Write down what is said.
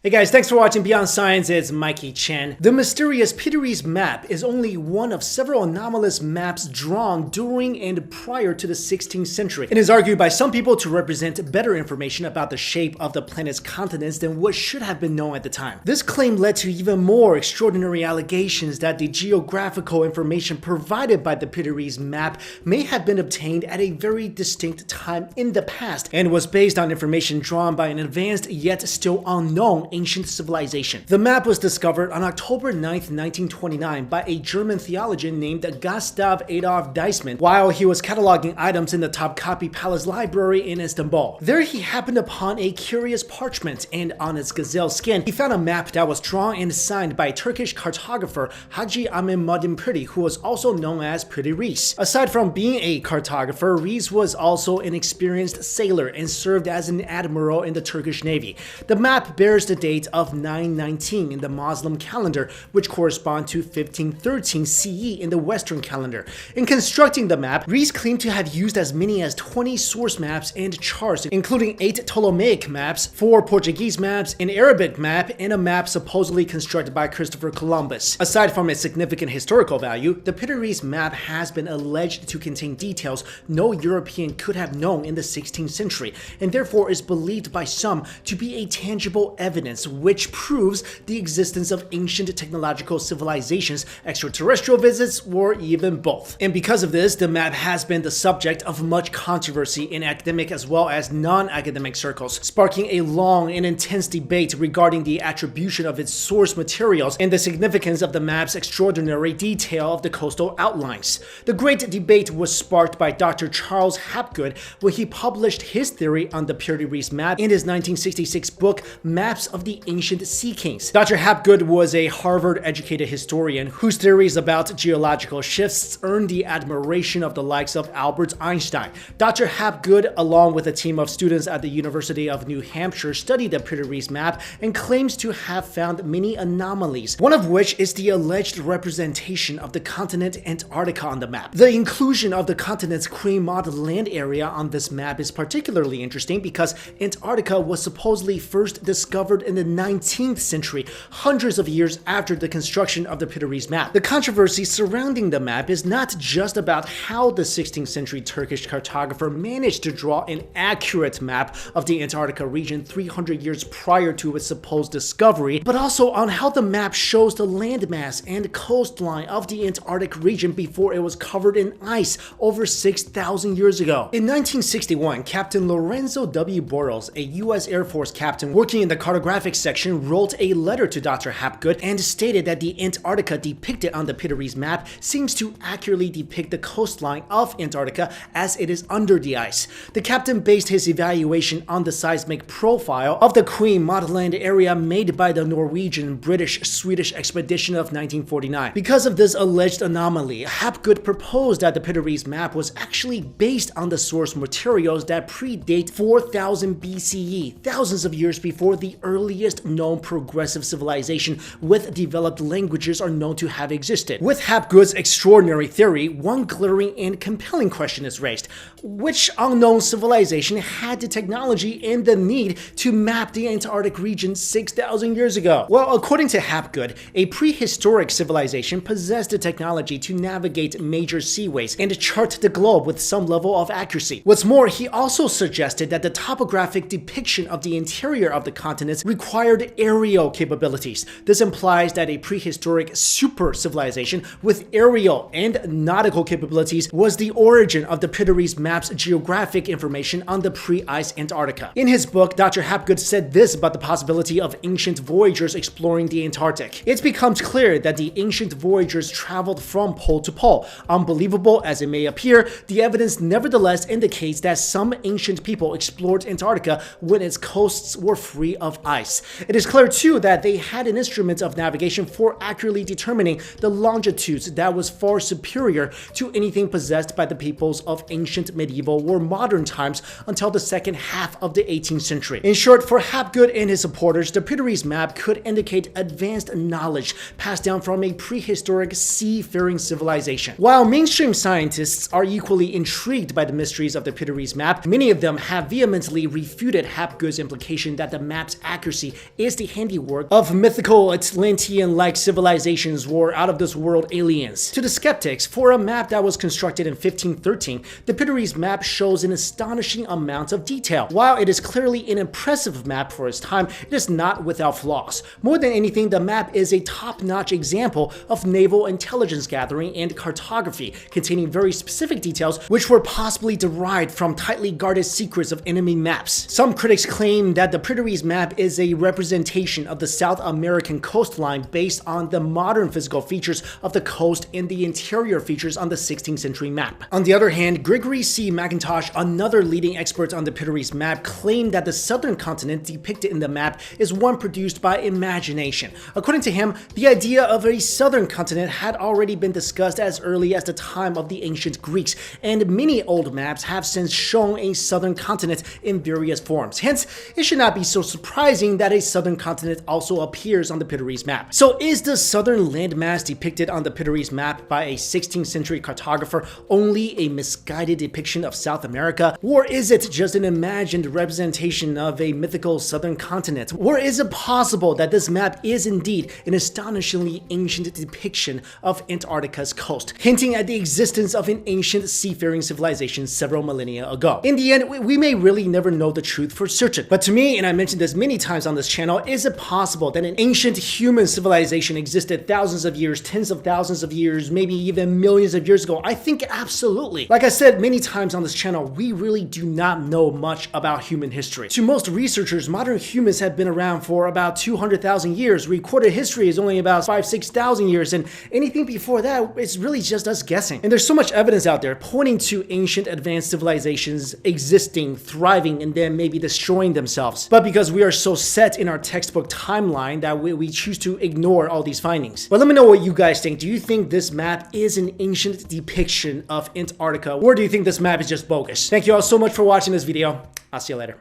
Hey guys, thanks for watching Beyond Science. It's Mikey Chen. The mysterious Peter Rees map is only one of several anomalous maps drawn during and prior to the 16th century. It is argued by some people to represent better information about the shape of the planet's continents than what should have been known at the time. This claim led to even more extraordinary allegations that the geographical information provided by the Peter Rees map may have been obtained at a very distinct time in the past and was based on information drawn by an advanced yet still unknown ancient civilization. The map was discovered on October 9th, 1929 by a German theologian named Gustav Adolf Deissmann while he was cataloging items in the Topkapi Palace Library in Istanbul. There he happened upon a curious parchment, and on its gazelle skin he found a map that was drawn and signed by Turkish cartographer Hacı Ahmet Piri, who was also known as Peter Rees. Aside from being a cartographer, Rees was also an experienced sailor and served as an admiral in the Turkish Navy. The map bears the date of 919 in the Muslim calendar, which correspond to 1513 CE in the Western calendar. In constructing the map, Rees claimed to have used as many as 20 source maps and charts, including 8 Ptolemaic maps, 4 Portuguese maps, an Arabic map, and a map supposedly constructed by Christopher Columbus. Aside from its significant historical value, the Peter Rees map has been alleged to contain details no European could have known in the 16th century, and therefore is believed by some to be a tangible evidence which proves the existence of ancient technological civilizations, extraterrestrial visits, or even both. And because of this, the map has been the subject of much controversy in academic as well as non-academic circles, sparking a long and intense debate regarding the attribution of its source materials and the significance of the map's extraordinary detail of the coastal outlines. The great debate was sparked by Dr. Charles Hapgood when he published his theory on the Peter Rees map in his 1966 book, Maps of the Ancient Sea Kings. Dr. Hapgood was a Harvard-educated historian whose theories about geological shifts earned the admiration of the likes of Albert Einstein. Dr. Hapgood, along with a team of students at the University of New Hampshire, studied the Peter Rees map and claims to have found many anomalies, one of which is the alleged representation of the continent Antarctica on the map. The inclusion of the continent's Queen Maud land area on this map is particularly interesting because Antarctica was supposedly first discovered in the 19th century, hundreds of years after the construction of the Peter Rees map. The controversy surrounding the map is not just about how the 16th century Turkish cartographer managed to draw an accurate map of the Antarctica region 300 years prior to its supposed discovery, but also on how the map shows the landmass and coastline of the Antarctic region before it was covered in ice over 6,000 years ago. In 1961, Captain Lorenzo W. Boros, a U.S. Air Force captain working in the cartographic section, wrote a letter to Dr. Hapgood and stated that the Antarctica depicted on the Peter Rees map seems to accurately depict the coastline of Antarctica as it is under the ice. The captain based his evaluation on the seismic profile of the Queen Maud land area made by the Norwegian, British, Swedish expedition of 1949. Because of this alleged anomaly, Hapgood proposed that the Peter Rees map was actually based on the source materials that predate 4000 BCE, thousands of years before the earliest known progressive civilization with developed languages are known to have existed. With Hapgood's extraordinary theory, one glaring and compelling question is raised. Which unknown civilization had the technology and the need to map the Antarctic region 6,000 years ago? Well, according to Hapgood, a prehistoric civilization possessed the technology to navigate major seaways and chart the globe with some level of accuracy. What's more, he also suggested that the topographic depiction of the interior of the continents required aerial capabilities. This implies that a prehistoric super civilization with aerial and nautical capabilities was the origin of the Peter Rees map's geographic information on the pre-ice Antarctica. In his book, Dr. Hapgood said this about the possibility of ancient voyagers exploring the Antarctic. It becomes clear that the ancient voyagers traveled from pole to pole. Unbelievable as it may appear, the evidence nevertheless indicates that some ancient people explored Antarctica when its coasts were free of ice. It is clear too that they had an instrument of navigation for accurately determining the longitudes that was far superior to anything possessed by the peoples of ancient, medieval, or modern times until the second half of the 18th century. In short, for Hapgood and his supporters, the Peter Rees map could indicate advanced knowledge passed down from a prehistoric seafaring civilization. While mainstream scientists are equally intrigued by the mysteries of the Peter Rees map, many of them have vehemently refuted Hapgood's implication that the map's accuracy accuracy is the handiwork of mythical Atlantean-like civilizations or out-of-this-world aliens. To the skeptics, for a map that was constructed in 1513, the Piteries map shows an astonishing amount of detail. While it is clearly an impressive map for its time, it is not without flaws. More than anything, the map is a top-notch example of naval intelligence gathering and cartography, containing very specific details which were possibly derived from tightly guarded secrets of enemy maps. Some critics claim that the Piteries map is a representation of the South American coastline based on the modern physical features of the coast and the interior features on the 16th century map. On the other hand, Gregory C. McIntosh, another leading expert on the Piteries map, claimed that the southern continent depicted in the map is one produced by imagination. According to him, the idea of a southern continent had already been discussed as early as the time of the ancient Greeks, and many old maps have since shown a southern continent in various forms. Hence, it should not be so surprising that a southern continent also appears on the Piteries map. So is the southern landmass depicted on the Piteries map by a 16th century cartographer only a misguided depiction of South America? Or is it just an imagined representation of a mythical southern continent? Or is it possible that this map is indeed an astonishingly ancient depiction of Antarctica's coast, hinting at the existence of an ancient seafaring civilization several millennia ago? In the end, we may really never know the truth for certain. But to me, and I mentioned this many times on this channel, is it possible that an ancient human civilization existed thousands of years, tens of thousands of years, maybe even millions of years ago? I think absolutely. Like I said many times on this channel, we really do not know much about human history. To most researchers, modern humans have been around for about 200,000 years. Recorded history is only about 5,000-6,000 years, and anything before that, it's really just us guessing. And there's so much evidence out there pointing to ancient advanced civilizations existing, thriving, and then maybe destroying themselves. But because we are so set in our textbook timeline that we choose to ignore all these findings. But let me know what you guys think. Do you think this map is an ancient depiction of Antarctica, or do you think this map is just bogus? Thank you all so much for watching this video. I'll see you later.